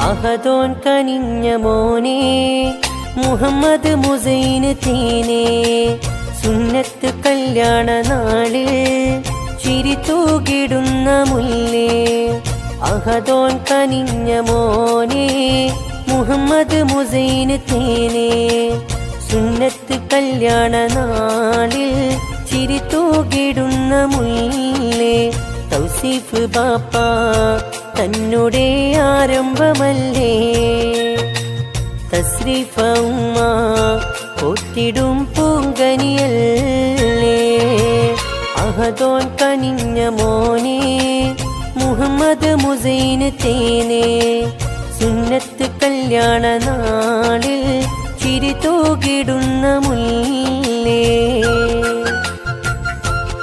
അഹദോൻ കനിഞ്ഞ മോനെ മുഹമ്മദ് മുസൈന് തേനെ സുന്നത്ത് കല്യാണ നാളിൽ ചിരി തൂകിടുന്ന മുല്ലേ അഹദോൻ കനിഞ്ഞ മോനെ മുഹമ്മദ് മുസൈന് തേനെ സുന്നത്ത് കല്യാണ നാളിൽ ചിരി തൂകിടുന്ന മുല്ലേ തൗസീഫ് ബാപ്പ തന്നുടെ ആരംഭമല്ലേ തസ്രീഫ ഉമ്മ പോറ്റിടും പൂങ്കനിയല്ലേ അഹദോൻ കനിഞ്ഞ മോനെ മുഹമ്മദ് മുസൈന് തേനെ സുന്നത്ത് കല്യാണ നാളിൽ ചിരി തൂകിടുന്ന മുല്ലേ